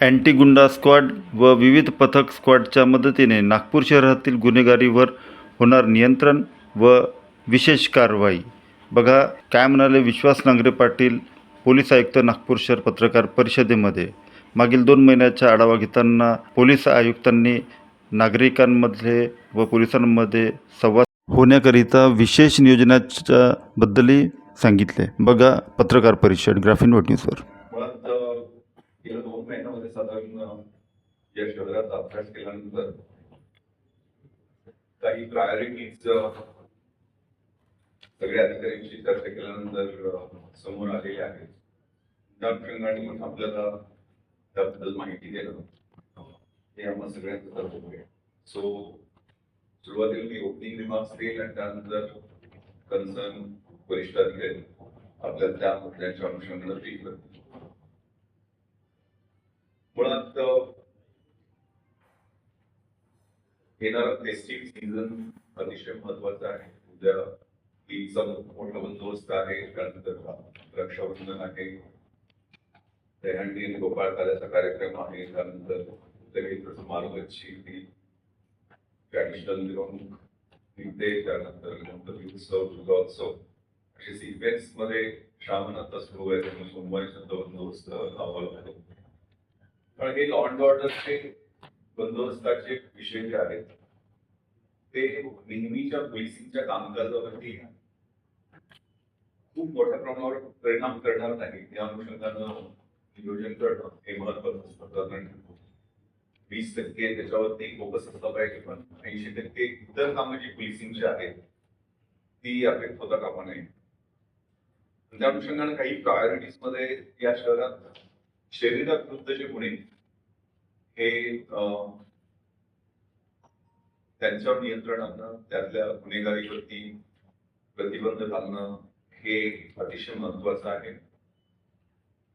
Anti गुंडा squad व विविध पथक स्क्वॉडच्या मदतीने नागपूर शहरातील गुन्हेगारीवर होणार नियंत्रण व विशेष कारवाई. बघा काय म्हणाले विश्वास नांगरे पाटील, पोलीस आयुक्त नागपूर शहर पत्रकार परिषदेमध्ये. मागील 2 महिन्याचा आढावा घेताना पोलीस आयुक्तांनी नागरिकांमध्ये व पोलिसांमध्ये संवाद होण्याकरिता विशेष नियोजनाच्या बद्दलही सांगितले. बघा पत्रकार परिषद ग्राफीण न्यूजवर. मुळात गेल्या 2 महिन्यामध्ये साधारण या शहराचा अभ्यास केल्यानंतर काही प्रायोरिटीज सगळ्या अधिकाऱ्यांशी चर्चा केल्यानंतर समोर आलेले आहेत. त्या अनुषंगाने आपल्याला त्याबद्दल माहिती देणं हे आम्हाला सगळ्यांचं कर्तव्य आहे. सो सुरुवातीला मी ओपनिंग रिमार्क्स देईल आणि त्यानंतर कन्सर्न वरिष्ठ अधिकारी आपल्याला त्या मुद्द्यांच्या अनुषंगाने ब्रीफ करतील. मुळात येणारा फेस्टिव्ह सीझन अतिशय महत्वाचा आहे. उद्या ईदचा मोठा बंदोबस्त आहे, त्यानंतर रक्षाबंधन आहे, दहीहंडी आणि गोपाळकाल्याचा कार्यक्रम आहे, त्यानंतर समारोहाची ट्रॅडिशनल मिरवणूक निघते, त्यानंतर गणपती उत्सव, दुर्गोत्सव असे सिक्वेन्स मध्ये श्रावण आता सुरू आहे, त्यामुळे सोमवारी सुद्धा बंदोबस्त लावला आहे. पण हे लॉ अँड ऑर्डरचे बंदोबस्ताचे विषय जे आहेत ते नेहमीच्या पोलिसिंगच्या कामकाजावरती खूप मोठ्या प्रमाणावर परिणाम करणार नाही. त्या अनुषंगानं नियोजन करणं हे महत्वाचं असतं. कारण 20% त्याच्यावरती फोकस असला पाहिजे, पण 80% इतर कामं जी पोलिसिंगची आहेत ती अफेक्ट होता कामा नये. त्या अनुषंगाने काही प्रायोरिटीज मध्ये या शहरात शरीराविरुद्धचे गुन्हे हे त्यांच्यावर नियंत्रण आणणं, त्यातल्या गुन्हेगारीवरती प्रतिबंध घालणं हे अतिशय महत्वाचं आहे.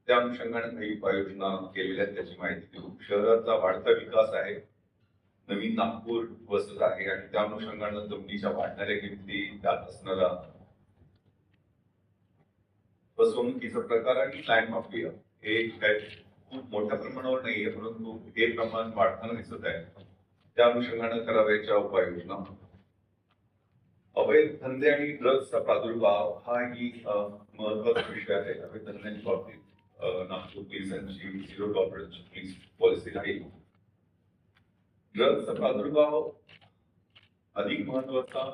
त्या अनुषंगाने काही उपाययोजना केलेल्या आहेत, त्याची माहिती देऊ. शहराचा वाढता विकास आहे, नवीन नागपूर वसत आहे आणि त्या अनुषंगाने जमिनीच्या वाढणाऱ्या किमती, त्यात असणारा फसवणुकीचा प्रकार आणि लँड माफिया हे काय खूप मोठ्या प्रमाणावर नाहीये, परंतु हे प्रमाण वाढताना दिसत आहे. त्या अनुषंगाने करावयाच्या उपाययोजना. अवैध धंदे आणि ड्रग्सचा प्रादुर्भाव हा ही महत्वाचा विषय आहे. अवैध धंद्यांच्या बाबतीत नागपूर पोलिसांची 0 टॉलरन्स पॉलिसी आहे. ड्रग्सचा प्रादुर्भाव अधिक महत्वाचा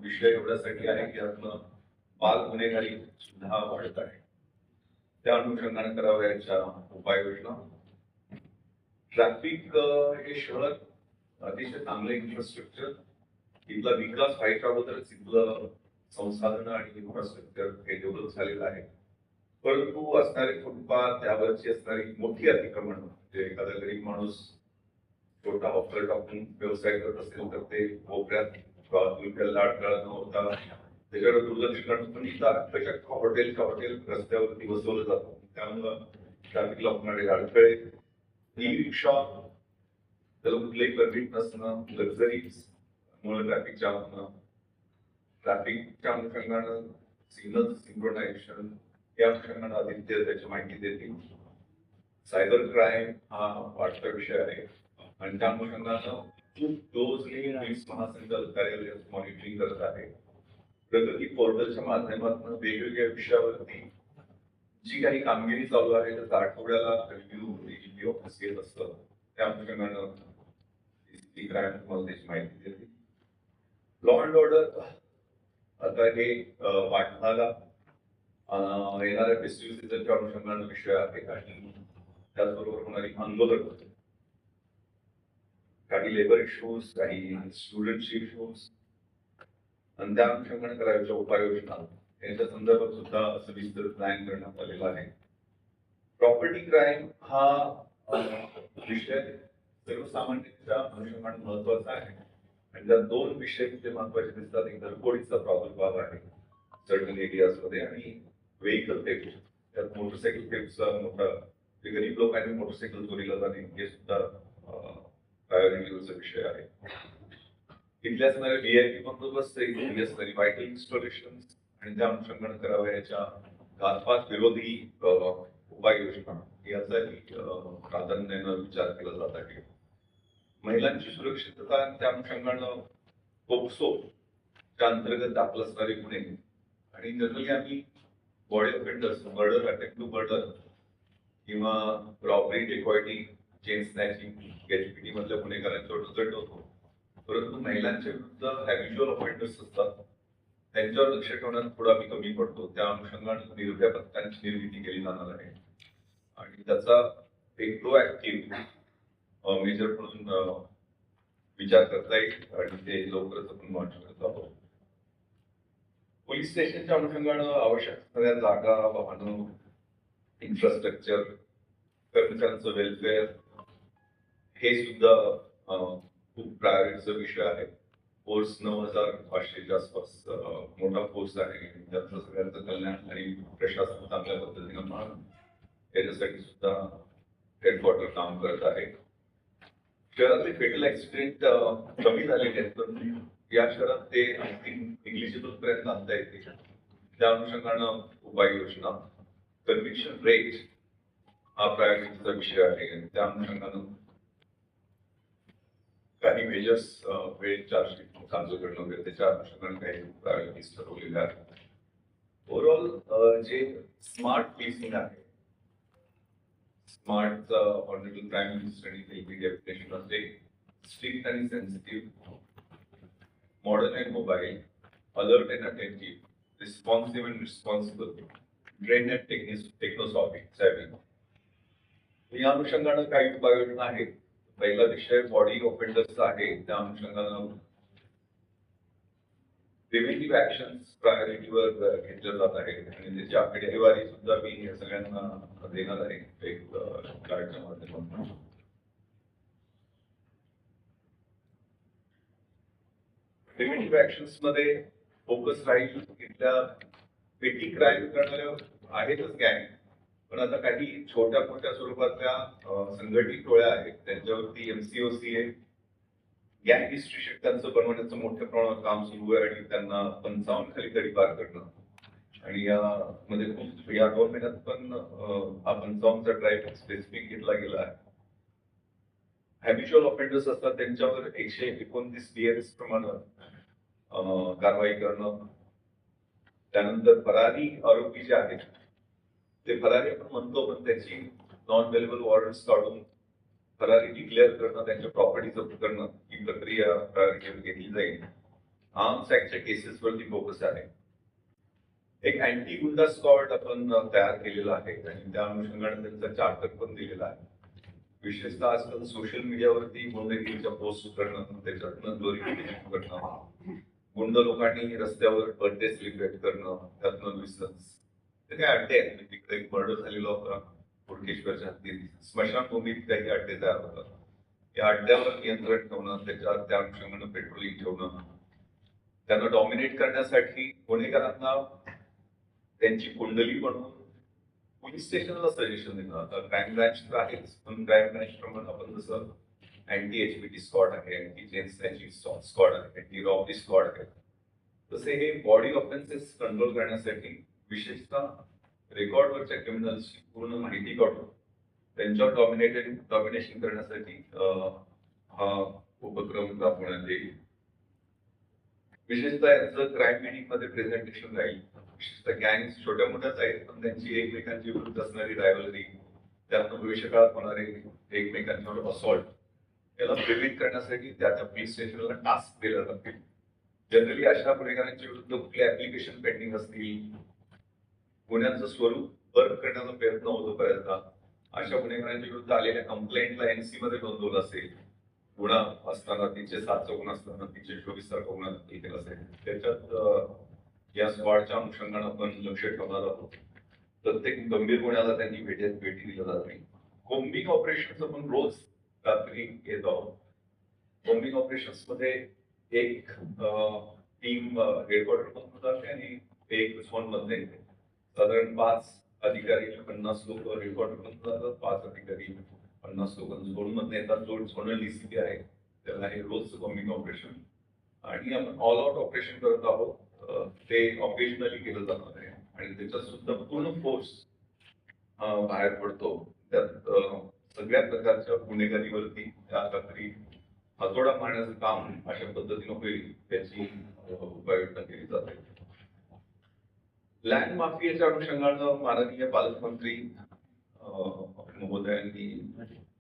विषय एवढ्यासाठी आहे की यातनं बाल गुन्हेगारी सुद्धा वाढत आहे. त्या अनुषंगाने करावयाच्या उपाययोजना. ट्रॅफिक हे शहर अतिशय चांगलं इन्फ्रास्ट्रक्चर, इथला विकास व्हायच्या अगोदरच इथलं संसाधनं आणि इन्फ्रास्ट्रक्चर हे डेव्हलप झालेलं आहे. परंतु असणारे फुटपाथ, त्यावरची असणारी मोठी अतिक्रमण, म्हणजे एखादा गरीब माणूस छोटा हॉस्टेल टाकून व्यवसाय करत असेल तर ते कोपऱ्यात अडथळा न होता त्याच्याकडे दुर्लक्ष करणं, पण इथं हॉटेलच्या हॉटेल रस्त्यावरती बसवलं जातं. त्यामुळं ट्रॅफिकला होणारे अडथळे, ई रिक्षा, त्याला कुठलंही परमिट नसणं, लक्झरी मुळे ट्रॅफिक जाम होणं. ट्रॅफिकच्या अनुषंगानं सिग्नल सिंक्रोनायझेशन या अनुषंगानं आदित्य त्याची माहिती देतील. सायबर क्राईम हा वाढता विषय आहे आणि त्या अनुषंगानं खूप क्लोजली पोलीस महासंचालक कार्यालय मॉनिटरिंग करत आहे. प्रगती पोर्टलच्या माध्यमातून वेगवेगळ्या विषयावरती जी काही कामगिरी चालू आहे त्याचा आठवड्याला रिव्ह्यू ऑफिस येत असतं. त्या अनुषंगानं त्याची माहिती देते. लॉ अँड ऑर्डर आता हे वाढणारा येणाऱ्या फेस्टिव्ह सीझनच्या अनुषंगानं विषय आहे आणि त्याचबरोबर होणारी आंदोलन, काही लेबर इश्यूज, काही स्टुडंटचे इश्यूज आणि त्या अनुषंगाने करायच्या उपाययोजना यांच्या संदर्भात सुद्धा सविस्तर प्लॅन करण्यात आलेला आहे. प्रॉपर्टी क्राईम हा विषय सर्वसामान्यांच्या अनुषंगाने महत्वाचा आहे आणि त्या 2 विषय जे महत्वाचे दिसतात. एक घरफोडीचा प्रादुर्भाव आहे सर्टन एरियाजमध्ये आणि व्हेकल थेफ्ट, त्यात मोटरसायकल थेफ्टचा मोठा, गरीब लोकांनी मोटरसायकल चोरीला जाणे हे सुद्धा प्रायोरिटीचा विषय आहे. इथल्या असणाऱ्या VIP बंदोबस्त, इथली असणारी व्हायटल इन्स्टॉलेशन आणि त्या अनुषंगाने करावयाच्या घातपात विरोधी उपाययोजना याचाही प्राधान्यानं विचार केला जात आहे. महिलांची सुरक्षितता आणि त्या अनुषंगानं पोक्सोच्या अंतर्गत दाखल असणारे गुन्हे आणि जनरली आम्ही body offenders, murder, attack to murder किंवा robbery, dacoity, chain snatching, HPT मधल्या गुन्हेगारांच्यावर नजर ठेवतो. परंतु महिलांच्या विरुद्ध हॅबिच्युअल ऑफेंडर्स असतात त्यांच्यावर लक्ष ठेवण्यात थोडा आम्ही कमी पडतो. त्या अनुषंगाने निर्भया पथकांची निर्मिती केली जाणार आहे आणि त्याचा एक प्रोएक्टिव्ह मेजर म्हणून विचार करता येईल आणि ते लवकरच आपण लॉन्च करत आहोत. पोलीस स्टेशनच्या अनुषंगानं आवश्यक असणाऱ्या जागा, वाहनं, इन्फ्रास्ट्रक्चर, कर्मचाऱ्यांचं वेलफेअर हे सुद्धा खूप प्रायोरिटीचा विषय आहे. फोर्स 9,500च्या आसपास मोठा फोर्स आहे. त्याचं सगळ्यांचं कल्याण आणि प्रशासन चांगल्या पद्धतीनं पाहणं याच्यासाठी सुद्धा हेडक्वार्टर काम करत आहे. शहरातले फेटल ऍक्सिडेंट कमी झालेले आहेत, पण या शहरात ते निग्लिजिबल पर्यंत आणता येते. त्या अनुषंगानं उपाययोजना, कन्व्हिक्शन रेट हा प्रायोरिटीचा विषय आहे आणि त्या अनुषंगानं काही मेजर्स वेळेत चार्जशीट चालू करणं गरजेच्या अनुषंगाने काही प्रायोरिटीज ठरवलेल्या आहेत. ओव्हरऑल जे स्मार्ट पोलिसिंग आहे, स्मार्ट ऑनरेबल प्राईम मिनिस्टरनी केलेली डेफिनेशन असते स्ट्रिक्ट आणि sensitive, modern and mobile, alert and attentive, responsive and responsible, trained and techno savvy. या अनुषंगानं काही उपाययोजना आहेत. पहिला विषय बॉडी ऑफेंडर्सचा आहे. त्या अनुषंगानं प्रिव्हेंटिव्ह ऍक्शन्स प्रायोरिटीवर घेतल्या जात आहेत आणि त्याची आकडेवारी सुद्धा मी या सगळ्यांना देणार आहे एक चार्टच्या माध्यमातून. प्रिव्हेंटिव्ह ऍक्शन्स मध्ये फोकस राहील इथल्या पेटी क्राईम करणाऱ्या आहेतच गँग, पण आता काही छोट्या मोठ्या स्वरूपातल्या संघटित टोळ्या आहेत त्यांच्यावरती MCOCA गँग हिस्ट्री शीट त्यांचं बनवण्याचं मोठ्या प्रमाणात काम सुरू आहे आणि त्यांना 55 खाली तरी पार करणं आणि यामध्ये खूप या 2 महिन्यात पण हा 55चा ड्राईव्ह स्पेसिफिक घेतला गेला आहे. हॅबिच्युअल ऑफेंडर्स असतात त्यांच्यावर 129 DNS प्रमाणे कारवाई करणं. त्यानंतर फरारी आरोपी जे आहेत ते फरारी आपण म्हणतो, पण त्याची नॉन अवेलेबल वॉरंट्स काढून फरारी डिक्लेअर करणं, त्यांच्या प्रॉपर्टी जप्त करणं ही प्रक्रिया प्रायोरिटीवर घेतली जाईल. आर्म्स ऍक्टच्या केसेसवरती फोकस आहे. एक अँटी गुंडा स्क्वॉड आपण तयार केलेला आहे आणि त्या अनुषंगाने त्यांचा चार्टर पण दिलेला आहे. विशेषतः आजकाल सोशल मीडियावरती गुंडगिरीच्या पोस्ट करणं, त्याच्यातनं ग्लोरिफिकेशन करणं, गुंड लोकांनी रस्त्यावर बर्थडे सेलिब्रेट करणं, त्यातनं न्यूसन्स, ते काही अड्डे आहेत. तिकडे एक मर्डर झालेला होता कोडकेश्वरच्या हद्दीत, स्मशानभूमीत काही अड्डे तयार होतात. या अड्ड्यावर नियंत्रण ठेवणं, त्याच्यात त्या अनुषंगानं पेट्रोलिंग ठेवणं, त्यांना डॉमिनेट करण्यासाठी गुन्हेगारांना त्यांची कुंडली बनवून पोलीस स्टेशनला सजेशन देणं. आता क्राईम ब्रँच तर आहेच, पण क्राईम ब्रँच प्रमाणे आपण जसं अँटी HPT स्क्वॉड आहे, अँटी चेन स्नॅचिंग स्क्वॉड आहे, अँटी रॉबरी स्क्वॉड आहे, तसे हे बॉडी ऑफेन्सेस कंट्रोल करण्यासाठी विशेषतः रेकॉर्डवरच्या क्रिमिनल्सची पूर्ण माहिती काढून त्यांच्यावर डॉमिनेशन करण्यासाठी हा उपक्रम राबवण्यात येईल. विशेषतः यांचं क्राईम मीटिंग मध्ये प्रेझेंटेशन राहील. विशेषतः गँग्स छोट्या मोठ्याच आहेत, पण त्यांची एकमेकांची विरुद्ध असणारी रायव्हलरी, त्यातून भविष्यकाळात होणारे एकमेकांच्यावर असॉल्ट याला प्रेरित करण्यासाठी त्या पोलीस स्टेशनला टास्क दिला जातील. जनरली अशा गुन्हेगारांच्या विरुद्ध कुठले ऍप्लिकेशन पेंडिंग असतील, गुन्ह्यांचं स्वरूप बर्ग करण्याचा प्रयत्न होतो बऱ्याचदा. अशा गुन्हेगारांच्या विरुद्ध आलेल्या कंप्लेंटला NC मध्ये नोंदवलं असेल, गुन्हा असताना 307चा गुन्हा असताना 324 गुन्हा दाखल केला असेल, त्याच्यात या स्क्वॉडच्या अनुषंगाने आपण लक्ष ठेवणार आहोत. प्रत्येक गंभीर गुन्ह्याला त्यांनी भेटी दिल्या जात नाही. कोम्बिंग ऑपरेशन आपण रोज रात्री येत आहोत. कोम्बिंग ऑपरेशन्स मध्ये एक टीम हेडक्वार्टर मधून जाते आणि एक रिस्पॉन्स मध्ये साधारण 5 अधिकारी 50 लोक हेडक्वार्टर मधून जातात, 5 अधिकारी 50 लोकांना झोन मध्ये येतात. जो झोनल DCP आहे त्याला हे रोज कोम्बिंग ऑपरेशन आणि आपण ऑल आउट ऑपरेशन करत आहोत. ते ऑकेजनली केलं जाणार आहे आणि त्याच्यात सुद्धा पूर्ण फोर्स बाहेर पडतो. त्यात सगळ्या प्रकारच्या गुन्हेगारीवरती त्या रात्री हातोडा मारण्याचं काम अशा पद्धतीनं होईल त्याची उपाययोजना केली जाते. लँड माफियाच्या अनुषंगानं माननीय पालकमंत्री महोदयांनी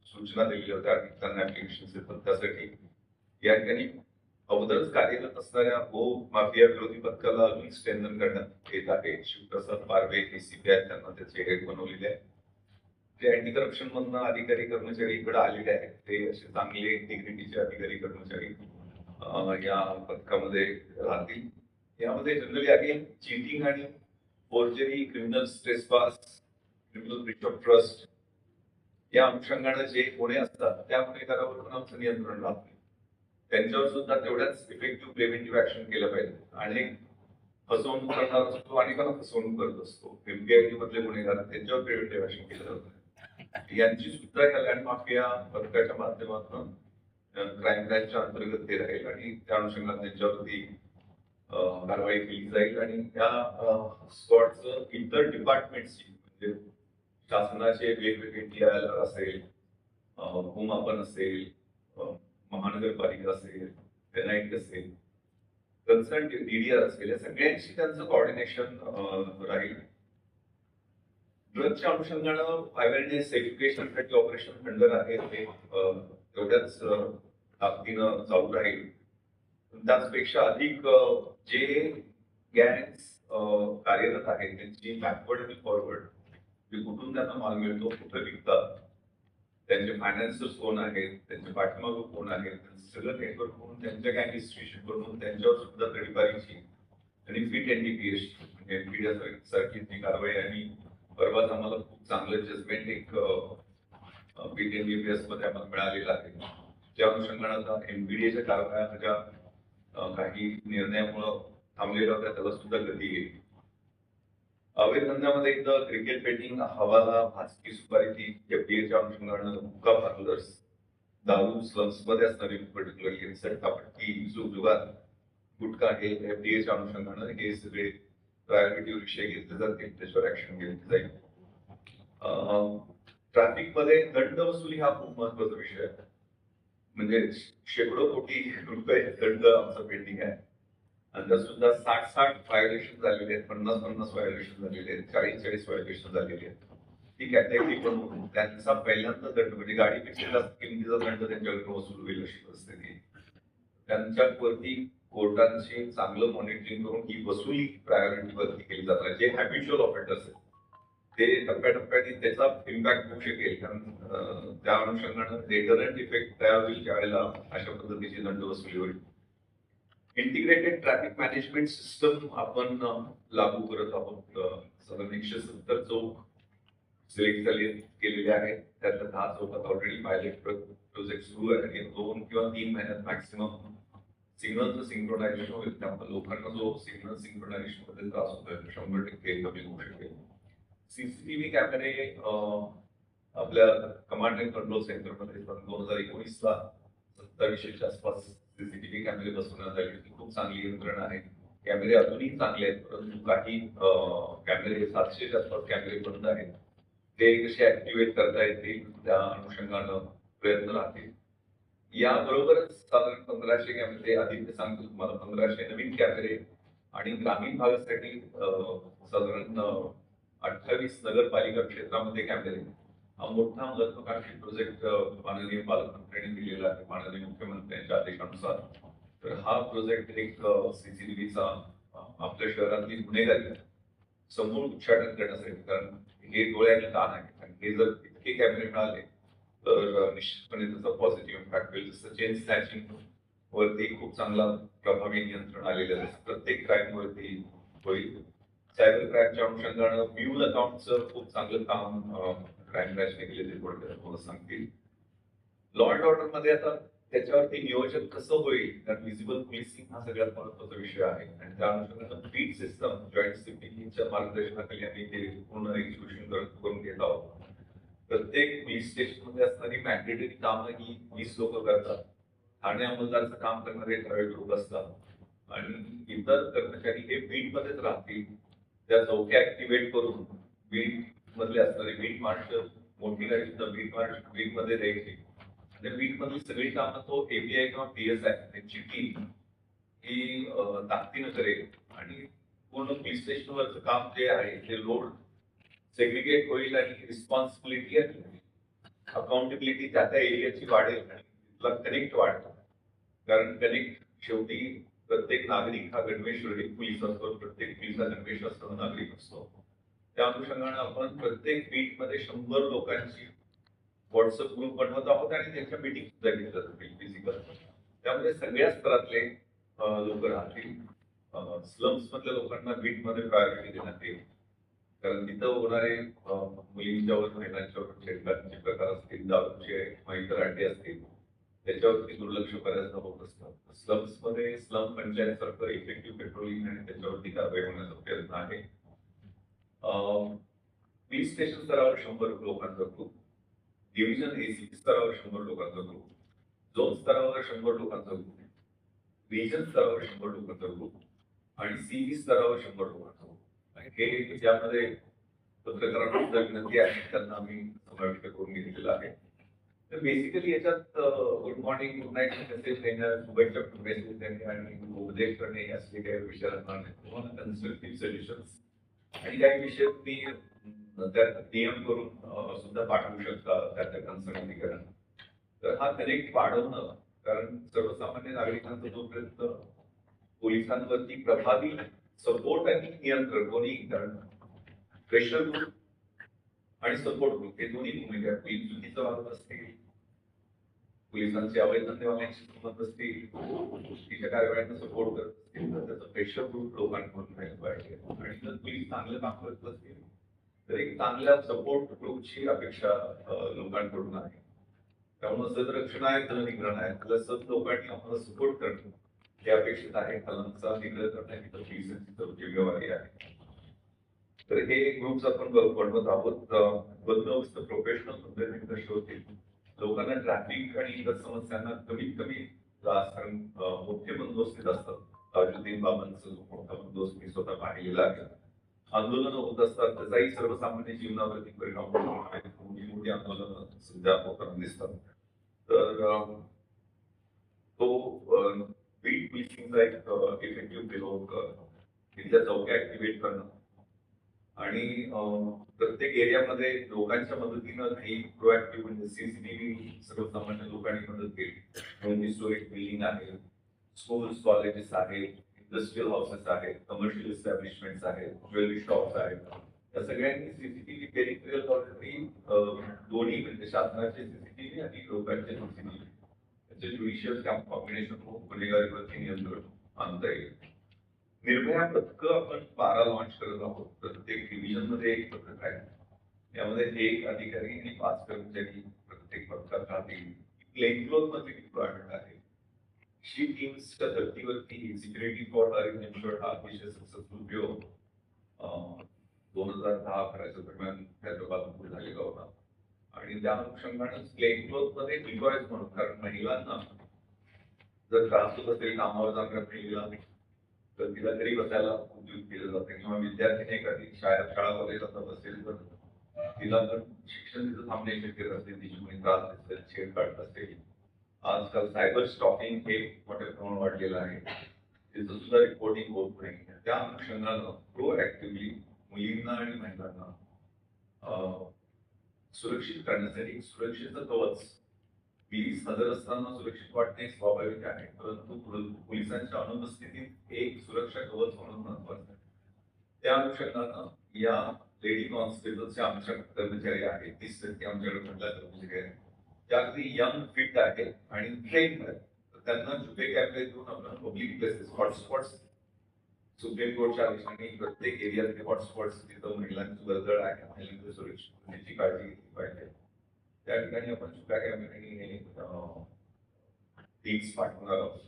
सूचना दिलेल्या होत्या आणि त्यांना ऍप्लिकेशन येतात त्यासाठी या ठिकाणी अगोदरच कार्यरत असणाऱ्या गो माफिया विरोधी पथकाला अजून स्ट्रेंथन करण्यात येत आहे. शिवप्रसाद पारवे एसीपी आहेत, त्यांना त्याचे हेड बनवलेले आहे. जे अँटी करप्शन मधनं अधिकारी कर्मचारी इकडे आलेले आहेत ते असे चांगले इंटिग्रिटीचे अधिकारी कर्मचारी या पथकामध्ये राहतील. यामध्ये जनरली अगेन चीटिंग आणि forgery, criminal trespass, criminal Breach of trust या अनुषंगाने जे गुन्हे असतात त्या गुन्हेगारावर पण आमचं नियंत्रण राहत नाही. त्यांच्यावर सुद्धा तेवढ्याच इफेक्टिव्ह प्रिव्हेंटिव्ह ऍक्शन केलं पाहिजे. आणि फसवणूक करणार असतो आणि फसवणूक करत असतो एमपीआयडी मधले गुन्हेगार त्यांच्यावर प्रिव्हेंटिव्ह ऍक्शन केलं जातं. यांची सुद्धा या लँड माफिया पथकाच्या माध्यमातून क्राईम ब्रँचच्या अंतर्गत ते राहील आणि त्या अनुषंगाने त्यांच्यावरती कारवाई केली जाईल. आणि त्या स्क्वॉडचं इंटर डिपार्टमेंटची म्हणजे शासनाचे वेगवेगळे DIR असेल, भूमापन असेल, महानगरपालिका असेल, NIT असेल, कन्सर्न DDR असेल, या सगळ्यांशी त्यांचं कोऑर्डिनेशन राहील. ड्रगच्या अनुषंगानं अवेअरनेस एज्युकेशनसाठी ऑपरेशन थंडर आहे ते तेवढ्याच ताकदीनं चालू राहील. त्याचपेक्षा अधिक जे गँग्स कार्यरत आहेत त्यांची बॅकवर्ड आणि फॉरवर्ड कुठून त्यांना माल मिळतो, कुठे विकतात, त्यांचे फायनान्सर्स कोण आहेत, त्यांचे पाठीमागं कोण आहेत, सगळं नेटवर्क करून त्यांच्या गँग हिस्ट्री करून त्यांच्यावर सुद्धा तडीपारीची आणि फिट NDPS म्हणजे NPD सारखी जी कारवाई आणि परवाच आम्हाला खूप चांगलं जजमेंट एक फिट NDPS मध्ये आम्हाला मिळालेलं आहे. त्या अनुषंगाने MPDAच्या कारवाया ज्या काही निर्णयामुळे थांबलेल्या होत्या त्याला सुद्धा गती येईल. अवैध धंद्यामध्ये एकदा क्रिकेट बेटिंग, हवाला, भाजकी सुपारी, FDAच्या अनुषंगानं हुक्का पार्लर्स, दारू स्लम्स मध्ये असणारी पर्टिक्युलरली सट्टापट्टी, जुगार, गुटखा हे FDAच्या अनुषंगानं हे सगळे प्रायोरिटी विषय घेतले जातील, त्याच्यावर ऍक्शन घेतली जाईल. ट्रॅफिक मध्ये दंड वसुली हा खूप महत्वाचा विषय आहे. म्हणजे शेकडो कोटी रुपये दंड आमचा पेंडिंग आहे आणि त्यात सुद्धा 60 व्हायोलेशन झालेले आहेत, 50 व्हायोलेशन झालेले आहेत, 40 व्हायोलेशन झालेले आहेत. ती कॅटेगरी पण त्यांचा पहिल्यांदा दंड म्हणजे गाडीपेक्षा जास्त किमतीचा दंड त्यांच्यावर वसूल होईल अशी परिस्थिती. त्यांच्यावरती कोर्टांची चांगलं मॉनिटरिंग करून ही वसुली प्रायोरिटी वरती केली जाणार. जे हॅबिच्युअल ऑफेंडर्स आहेत ते टप्प्याटप्प्याने त्याचा इम्पॅक्ट होऊ शकेल, कारण त्या अनुषंगानं डेटरंट इफेक्ट तयार होईल ज्यावेळेला अशा पद्धतीची दंड वसुली होईल. इंटिग्रेटेड ट्रॅफिक मॅनेजमेंट सिस्टम आपण लागू करत आहोत. 170 चौक सिलेक्ट केलेले आहेत. त्यातल्या 10 चौकात ऑलरेडी पायलट प्रोजेक्ट सुरू आहे आणि 2 किंवा 3 महिन्यात मॅक्सिमम सिग्नलचं सिंक्रोनायझेशन होईल. त्यामुळे लोकांना जो सिग्नल सिंक्रोनायझेशन मध्ये त्रास होतोय 100% कमी होऊ शकेल. CCTV कॅमेरे आपल्या कमांड अँड कंट्रोल सेंटरमध्ये 2019ला 2700च्या आसपास CCTV कॅमेरे बसवण्यात आले. खूप चांगली यंत्रणा आहे. कॅमेरे अजूनही चांगले आहेत, परंतु काही कॅमेरे 700च्या आसपास कॅमेरे बंद आहेत. ते कसे ऍक्टिव्हेट करता येतील त्या अनुषंगानं प्रयत्न राहतील. याबरोबरच साधारण 1500 कॅमेरे, आधी ते सांगतो तुम्हाला 1500 नवीन कॅमेरे आणि ग्रामीण भागासाठी साधारण 28 नगरपालिका क्षेत्रामध्ये कॅमेरे हा मोठा महत्वाकांक्षी प्रोजेक्ट माननीय पालकमंत्र्यांनी दिलेला आहे माननीय मुख्यमंत्र्यांच्या आदेशानुसार. तर हा प्रोजेक्ट एक CCTVचा आपल्या शहरातली गुन्हेगारी समूळ उच्चाटन करण्यासाठी, कारण हे डोळ्याला ताण आहे आणि हे जर इतके कॅमेरे मिळाले तर निश्चितपणे त्याचा पॉझिटिव्ह इम्पॅक्ट होईल. जसं चेन स्नॅचिंग वरती खूप चांगला प्रभावी नियंत्रण आलेलं आहे, प्रत्येक क्राईम वरती होईल. सायबर क्राईमच्या अनुषंगानं म्यूल अकाउंटचं खूप चांगलं काम क्राईम ब्रँचने केले ते थोडक्यात तुम्हाला सांगतील. लॉ अँड ऑर्डर मध्ये आता त्याच्यावरती नियोजन कसं होईल, कारण व्हिजिबल पोलिसिंग हा सगळ्यात महत्वाचा विषय आहे आणि त्या अनुषंगानं बीट सिस्टम जॉईंट सीपीच्या मार्गदर्शनाखाली आम्ही ते पूर्ण एक्झिक्युशन करून घेत आहोत. प्रत्येक पोलीस स्टेशन मध्ये असणारी मॅन्डेटरी कामं ही 20 लोक करतात. ठाणे अंमलदारचं काम करणारे ठराविक लोक असतात आणि इतर कर्मचारी हे बीट मध्येच राहतील. त्या चौक्या ऍक्टिव्हेट करून बीट मधले असणारे बीट मार्शल मोठी गाडी सुद्धा बीट मध्ये द्यायची. त्या बीट मधली सगळी कामं तो एपीआय किंवा पीएसआय त्यांची टीम ही ताकदीनं करेल आणि पूर्ण पोलीस स्टेशनवरचं काम जे आहे ते लोड सेग्रिगेट होईल आणि रिस्पॉन्सिबिलिटी आणि अकाउंटेबिलिटी त्या त्या एरियाची वाढेल आणि तिथला कनेक्ट वाढतो. कारण कनेक्ट शेवटी प्रत्येक नागरिक हा गणवेश पोलीस असतो, प्रत्येक पोलिसचा गणवेश असतो, नागरिक असतो. त्या अनुषंगाने आपण प्रत्येक बीट मध्ये 100 लोकांची व्हॉट्सअप ग्रुप बनवत आहोत आणि त्यांच्या मीटिंग सुद्धा घेतल्या जातील फिजिकल. त्यामध्ये सगळ्या स्तरातले लोक राहतील. स्लम्स मधल्या लोकांना बीट मध्ये प्रायोरिटी देण्यात येईल. कारण तिथं होणारे मुलींच्यावर महिलांच्यावर छेडछाडचे प्रकार असतील, दारूचे मैत्रांडे असतील, त्याच्यावरती दुर्लक्ष बऱ्याचदा होत असतं. स्लम्स मध्ये स्लम पंचायत सारखं इफेक्टिव्ह पेट्रोलिंग आणि त्याच्यावरती कारवाई होण्याचा प्रयत्न आहे. पोलीस स्टेशन स्तरावर 100 लोकांचा ग्रुप, डिव्हिजन एसी स्तरावर 100 लोकांचा ग्रुप, झोन स्तरावर 100 लोकांचा ग्रुप, रिजन स्तरावर 100 लोकांचा ग्रुप आणि सीबी स्तरावर 100 लोकांचा ग्रुप. हे ज्यामध्ये पत्रकारांना सुद्धा विनंती आहे त्यांना आम्ही समाविष्ट करून घेतलेला आहे. तर बेसिकली याच्यात good morning good night message देणं, शुभेच्छा मेसेज देणे आणि उपदेश करणे असले काही विषय राहणार नाही. तुम्हाला कन्स्ट्रक्टिव्ह सोल्युशन्स आणि काही विषय तुम्ही त्यात नियम करून सुद्धा पाठवू शकता त्याच्या कन्सर्न अधिकाऱ्यांना. तर हा कनेक्ट वाढवणं, कारण सर्वसामान्य नागरिकांचा जोपर्यंत पोलिसांवरती प्रभावी सपोर्ट आणि नियंत्रण दोन्ही, कारण प्रेशर ग्रुप आणि सपोर्ट ग्रुप हे दोन्ही भूमिका आहेत. पोलीस चुकीचं वागत असतील, पोलिसांची अवैध धंदेवाल्यांशी संबंध असतील, चुकीच्या कारवायांना सपोर्ट करत असतील तर त्याचं प्रेशर ग्रुप लोकांकडून राहिलं पाहिजे. आणि जर पोलीस चांगलं काम करत असतील तर एक चांगल्या सपोर्ट ग्रुपची अपेक्षा लोकांकडून आहे. त्यामुळे सदरक्षण आहे, निग्रहण आहे, प्लस लोकांनी आम्हाला सपोर्ट करणं हे अपेक्षित आहे. कलमचा निग्रह करण्याची तर पोलिसांची जिम्मेवारी आहे. तर हे ग्रुप्स आपण बनवत आहोत. बंदोबस्त प्रोफेशनल पद्धतीने कसे होतील, लोकांना ट्रॅफिक आणि इतर समस्यांना कमीत कमी त्रास, कारण मोठे बंदोबस्तीत असतात. ताजुद्दीन बाबांचं मोठा बंदोबस्त मी स्वतः पाहिलेला आहे. आंदोलन होत असतात, त्याचाही सर्वसामान्य जीवनावरती परिणाम होतो. मोठी आंदोलन सध्या होताना दिसतात. तर तो बीट पोलिसिंगचा एक इफेक्टिव्ह प्रयोग तिथल्या चौक्या ऍक्टिव्हेट करणं आणि प्रत्येक एरियामध्ये लोकांच्या मदतीनं काही प्रोएक्टिव्ह म्हणजे सीसीटीव्ही सर्वसामान्य लोकांनी मदत केली. म्हणून हिस्टोरिक बिल्डिंग आहे, स्कूल्स कॉलेजेस आहेत, इंडस्ट्रियल हाऊसेस आहेत, कमर्शियल एस्टॅब्लिशमेंट्स आहेत, ज्वेलरी शॉप्स आहेत. या सगळ्यांनी सीसीटीव्ही पेरिफेरल ऑलरेडी दोन्ही म्हणजे शासनाचे सीसीटीव्ही आणि लोकांचे सीसीटीव्ही त्याचे ज्युडिशियल कॉम्बिनेशन होऊन गुन्हेगारीवरती नियंत्रण आणता येईल. निर्भया पथक आपण 12 लॉन्च करत आहोत. प्रत्येक डिव्हिजन मध्ये एक पथक आहे. यामध्ये एक अधिकारी आणि 5 कर्मचारी प्रत्येक पथकात राहतील. प्लेन क्लोथ मध्ये डिप्लॉयमेंट आहे. शी टीम्सच्या धर्तीवरती सिक्युरिटी फॉर अरेंज एन्श्योर्ड हा अतिशय सक्सेसफुल प्रयोग 2010-11च्या दरम्यान हैदराबाद झालेला होता. आणि त्या अनुषंगाने प्लेन क्लोथ मध्ये डिप्लॉयज म्हणून, कारण महिलांना जर त्रास होत असेल कामावर जाणाऱ्या महिला तर तिला घरी बसायला उद्योग केलं जाते, किंवा विद्यार्थीने एखादी शाळा कॉलेजात असेल तर तिला जर शिक्षण तिथं थांबणे शक्य असेल, तिची कोणी त्रास असेल, छेड काढत असेल. आजकाल सायबर स्टॉकिंग हे मोठ्या प्रमाणात वाढलेलं आहे, तिथं सुद्धा रिपोर्टिंग होत नाही. त्या अनुषंगानं प्रोएक्टिव्हली मुलींना आणि महिलांना सुरक्षित करण्यासाठी सुरक्षेचं कवच. पोलीस हजर असताना सुरक्षित वाटणे स्वाभाविक आहे, परंतु पोलिसांच्या अनुपस्थितीत एक सुरक्षा कवच म्हणून महत्वाचं आहे. त्या अनुषंगानं या लेडी कॉन्स्टेबलच्या आमच्या कर्मचारी आहेत, 30% आमच्याकडे महिला कर्मचारी आहेत, त्या अगदी यंग फिट आहेत आणि ट्रेन आहेत. तर त्यांना जुबे कॅमेरे देऊन आपण पब्लिक प्लेसेस हॉटस्पॉट्स, सुप्रीम कोर्टच्या आदेशाने प्रत्येक एरियातले हॉटस्पॉट्स जिथं महिलांची वर्दळ आहे, महिलांच्या सुरक्षिततेची काळजी घेतली पाहिजे, त्या ठिकाणी आपण जुब्या कॅमेऱ्याने टीम्स पाठवणार आहोत.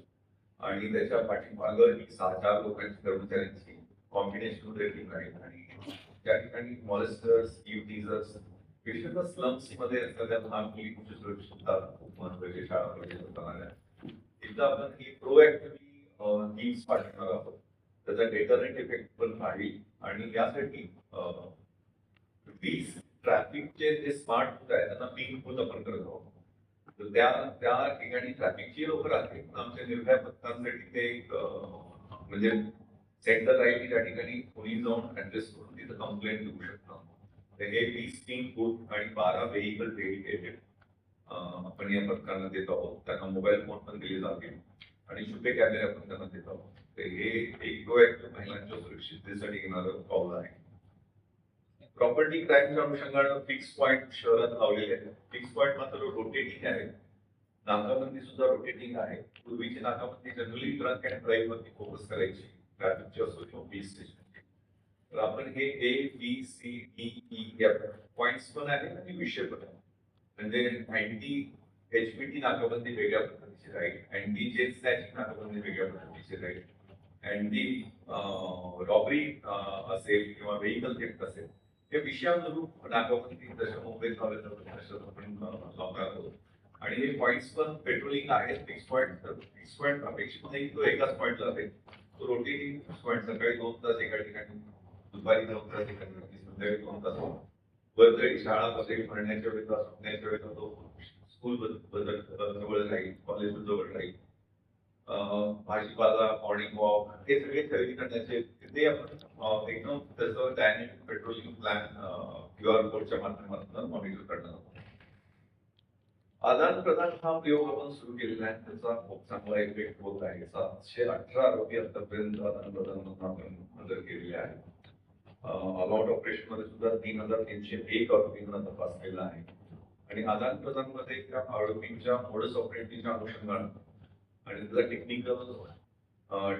आणि त्याच्या पाठीमागं 6-4 लोकांची कर्मचाऱ्यांची कॉम्बिनेशन मध्ये टीम आहे. आणि त्या ठिकाणी मॉलेस्टर्स, टीजर्स, विशेषतः स्लम्स मध्ये सगळ्या लहान मुलींची सुरक्षितता खूप महत्वाची. शाळा कॉलेज होताना तिथं आपण ही प्रोएक्टिव्हली टीम्स पाठवणार आहोत. त्याचा डेटरंट इफेक्ट पण राहील. आणि यासाठी 20 ट्रॅफिकचे जे स्मार्ट बूथ आहेत त्यांना पिंक बूथ आपण करत आहोत. तर त्या ठिकाणी ट्रॅफिकची लोक राहतील पण आमच्या निर्भया पथकांसाठी ते एक म्हणजे सेंटर राहील की त्या ठिकाणी कोणी जाऊन ऍड्रेस करून तिथं कंप्लेंट देऊ शकतो. तर हे 20 पिंक बूथ आणि 12 व्हेकल डेडिकेटेड आपण या पथकांना देत आहोत. त्यांना मोबाईल फोन पण दिले जातील आणि छुपे कॅमेरे आपण त्यांना देत आहोत. तर हे एक प्रोएक्टिव्ह महिलांच्या सुरक्षिततेसाठी घेणारं पाऊल आहे. प्रॉपर्टी क्राईमच्या अनुषंगानं फिक्स पॉईंट शहरात लावलेले आहेत. फिक्स पॉईंट मात्र रोटेटिंग आहे. नाकाबंदी सुद्धा रोटेटिंग आहे. पूर्वीची नाकाबंदी जनरली ट्रक अँड ड्राईव्ह वरती फोकस करायची, ट्रॅफिकची असो किंवा पोलीस स्टेशन. तर आपण हे A, B, C, D, E, F points पण आहेत आणि विषय पण आहे. म्हणजे अँटी HPT नाकाबंदी वेगळ्या पद्धतीची राहील, अँटी चेन स्नॅचिंग नाकाबंदी वेगळ्या पद्धतीची राहील, अँटी रॉबरी असेल किंवा व्हेकल थेफ्ट असेल, हे विषयानुरूप नाकाबंदी जसं मुंबईत लावल्या जातात तसं आपण लावणार आहोत. आणि हे पॉइंट्स पण पेट्रोलिंग आहेत. फिक्स पॉईंट अपेक्षित नाही तो एकाच पॉईंटला आहे. तो रोटेटिंग फिक्स पॉईंट सकाळी 2 तास एका ठिकाणी, दुपारी 2 तास एका ठिकाणी, संध्याकाळी 2 तास. वर्दळी शाळा वगैरे भरण्याच्या वेळेला, सुटण्याच्या वेळेला तो स्कूल जवळ राहील, कॉलेज जवळ राहील. भाजीपाला, मॉर्निंग वॉक हे सगळे खरेदी करण्याचे ते आपण एकदम त्याचं डायनेमिक पेट्रोलिंग प्लॅन QR कोडच्या माध्यमातून मॉनिटर करणार आहोत. आदान प्रदान हा प्रयोग आपण सुरू केलेला आहे. त्याचा खूप चांगला इफेक्ट होत आहे. 718 आरोपी आतापर्यंत आदान प्रदान आपण हजर केलेले आहे. अलॉट ऑपरेशन मध्ये सुद्धा 3301 आरोपींना तपासलेला आहे. आणि आदान प्रदान मध्ये त्या आरोपींच्या मोडस ऑपरेटिंगच्या अनुषंगाने आणि त्याचा टेक्निकल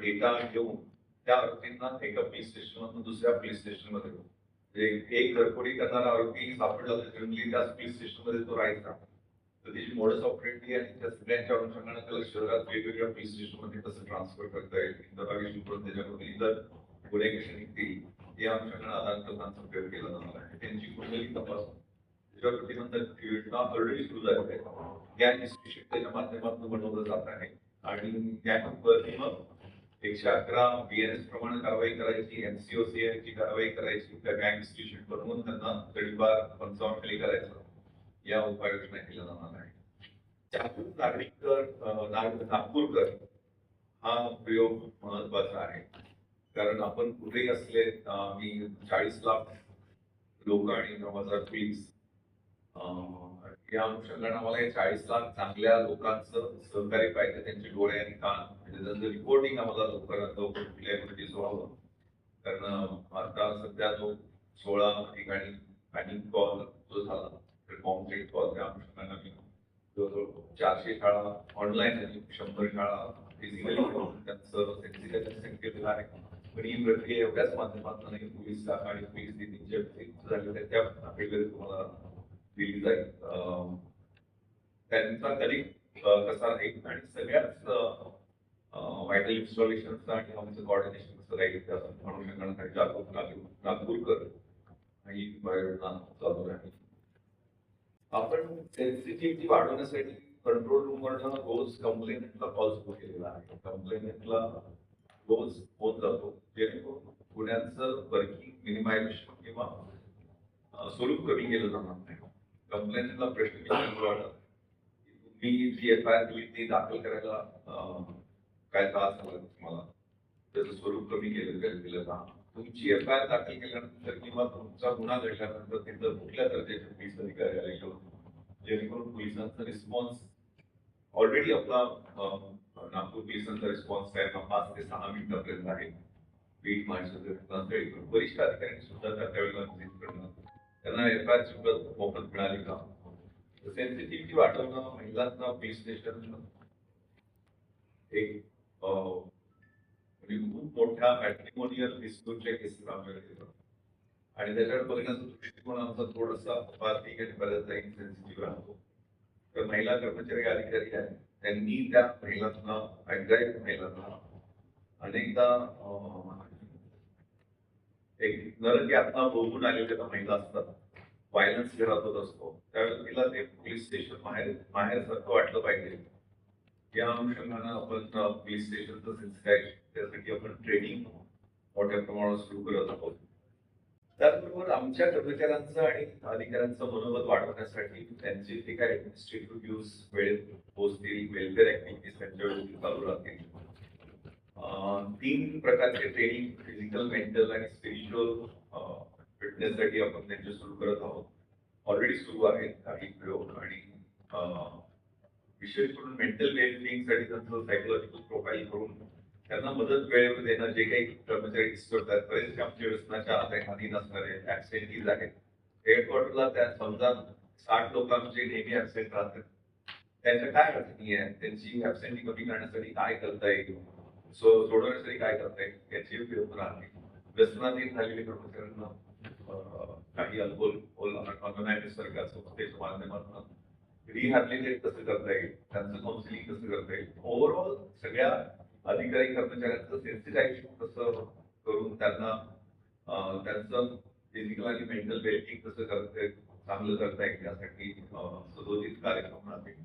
डेटा घेऊन त्या आरोपींना एका पोलीस स्टेशन मधून दुसऱ्या पोलीस स्टेशन मध्ये एक घरफोडी करणारा आरोपी सापडला तर जनरली त्याच पोलीस स्टेशन मध्ये तो राहायचा. तर त्याची मोडस ऑपरेटिंग आणि त्या सगळ्यांच्या अनुषंगाने त्याला शहरात वेगवेगळ्या पोलीस स्टेशन मध्ये कसं ट्रान्सफर करता येईल, त्याच्यामध्ये इतर गुन्हे कसे निघतील या अनुषंगाने आदान प्रदानचा प्रयोग केला जाणार आहे. त्यांची कुंडली तपासून त्याच्या प्रतिबंधक योजना ऑलरेडी सुरू झाली आहे. गॅंग इन्स्टिट्यूट त्याच्या माध्यमातून बनवलं जात आहे आणि गॅंगवरती मग 111 BNS प्रमाणे कारवाई करायची, MCOCR ची कारवाई करायची, त्या गॅंग इन्स्टिट्यूट बनवून त्यांना तडीपार 55 खाली करायचं या उपाययोजना केल्या जाणार आहे. जागृत नागपूरकर हा प्रयोग महत्वाचा आहे. कारण आपण कुठेही असले मी 40 लाख लोक आणि 9,000 पोलीस या अनुषंगाने आम्हाला हे 40 लाख चांगल्या लोकांचं सहकार्य पाहिजे. त्यांचे डोळे आणि कान म्हणजे त्यांचं रिपोर्टिंग आम्हाला लवकरात लवकर कुठल्या गोष्टीचं व्हावं. कारण आता सध्या जो 16 ठिकाणी पॅनिक कॉल जो झाला कॉम्प्लेट कॉल त्या अनुषंगाने आम्ही जवळजवळ 400 शाळा ऑनलाईन आणि 100 शाळा फिजिकली त्यांचं सेन्सिटायझेशन केलेलं आहे. पण ही प्रक्रिया एवढ्याच माध्यमातून पोलीस आणि पोलीस झालेल्या त्या आपल्याकडे तुम्हाला दिली जाईल. त्यांचा कलिक कसा राहील आणि सगळ्याच व्हायटल इन्स्टॉलेशनचा आणि आमचं कॉर्डिनेशन कसं राहील त्या अनुषंगाने जागरूक नागपूरकर ही योजना चालू आहे. आपण सेन्सिटिव्हिटी वाढवण्यासाठी कंट्रोल रूमवरनं रोज कंप्लेंटला कॉल सुरू केलेला आहे. कंप्लेंटला रोज फोन जातो जेणेकरून गुन्ह्यांचं वर्किंग मिनिमायझेशन किंवा स्वरूप कमी केलं जाणार नाही. कंप्लेंटला प्रश्न विचारला तुम्ही जी FIR दिली ती दाखल करायला काय त्रास झाला तुम्हाला, त्याचं स्वरूप कमी केलं का, तुमची FIR दाखल केल्यानंतर किंवा तुमचा गुन्हा घडल्यानंतर तिथं कुठल्या दर्जाचे पोलीस अधिकारी आले जेणेकरून पोलिसांचा रिस्पॉन्स ऑलरेडी आपला नागपूर पोलिसांचा रिस्पॉन्स काय 5 ते 6 मिनिटांपर्यंत आहे. बीट माणसं वरिष्ठ अधिकाऱ्यांनी सुद्धा त्यावेळेला व्हिजिट करणं, त्यांना FIR ची प्रत मोफत मिळाली का, सेन्सिटिव्हिटी वाढवणं, महिलांना पोलीस स्टेशन एक खूप मोठ्या मॅट्रिमोनियल डिस्प्यूटच्या केसेस आमच्याकडे येतात आणि त्याच्याकडे बघण्याचा दृष्टिकोन आमचा थोडासा पार्थिक आणि बऱ्याचदा इनसेन्सिटिव्ह राहतो. तर महिला कर्मचारी अधिकारी आहेत त्यांनी त्या महिलांना महिलांना अनेकदा एक नरक यातना भोगून आलेल्या महिला असतात. व्हायलन्स घरात होत असतो त्यावेळेला तिला ते पोलीस स्टेशन माहेरसारखं वाटलं पाहिजे. या अनुषंगाने आपण पोलीस स्टेशनचं सेन्सिटाईज त्यासाठी आपण ट्रेनिंग मोठ्या प्रमाणात सुरू करत आहोत. त्याचबरोबर आमच्या कर्मचाऱ्यांचं आणि अधिकाऱ्यांचं मनोबल वाढवण्यासाठी त्यांचे जे काही ॲडमिनिस्ट्रेटिव्ह ड्यूज वेळेत पोहोचतील, वेलफेअर ऍक्टिव्हिटीज त्यांच्या वेळेत चालू राहतील. 3 प्रकारचे ट्रेनिंग फिजिकल, मेंटल आणि स्पिरिच्युअल फिटनेससाठी आपण त्यांचे सुरू करत आहोत. ऑलरेडी सुरू आहेत काही प्रयोग आणि विशेष करून मेंटल वेलबिंगसाठी त्यांचं सायकोलॉजिकल प्रोफाईल करून त्यांना मदत वेळेवर देणं. जे काही कर्मचारी करतात, बरेचसे आमच्या व्यसनाच्या अधीन असणारे ऍबसेंटीज आहेत. हेडक्वार्टरला त्या समजा 60 लोक आमचे नेहमी ऍबसेंट राहतात. त्यांच्या काय अडचणी आहेत, त्यांची ऍबसेंटी कमी करण्यासाठी काय करता येईल, सोडवण्यासाठी काय करता येईल याची प्रयोग राहते. व्यसनाधीन झालेले कर्मचाऱ्यांना काही अल्कोहोल अनॉनिमस सारख्या संस्थेच्या माध्यमातून रिहॅबिलिटेट कसं करता येईल, त्यांचं काउन्सिलिंग कसं करता येईल, ओव्हरऑल सगळ्या अधिकारी कर्मचाऱ्यांचं सेन्सिटायझेशन कसं करून त्यांना त्यांचं फिजिकल आणि मेंटल वेलबिंग कसं चांगलं करता येईल यासाठी सदोदित कार्यक्रम राहतील.